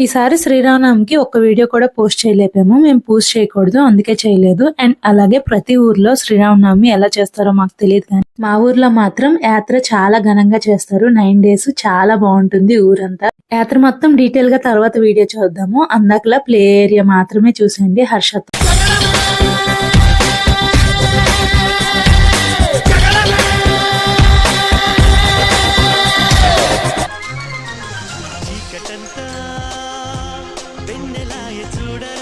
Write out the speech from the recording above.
ఈసారి శ్రీరామనవమికి ఒక్క వీడియో కూడా పోస్ట్ చేయలేపాము. మేము పూజ చేయకూడదు అందుకే చేయలేదు. అండ్ అలాగే ప్రతి ఊర్లో శ్రీరామనవమి ఎలా చేస్తారో మాకు తెలియదు, కానీ మా ఊర్లో మాత్రం యాత్ర చాలా ఘనంగా చేస్తారు. 9 days చాలా బాగుంటుంది ఊరంతా. యాత్ర మొత్తం డీటెయిల్ గా తర్వాత వీడియో చూద్దాము. అందాకలా ప్లే ఏరియా మాత్రమే చూసండి. హర్షత్ వెన్నెలాయ చూడరా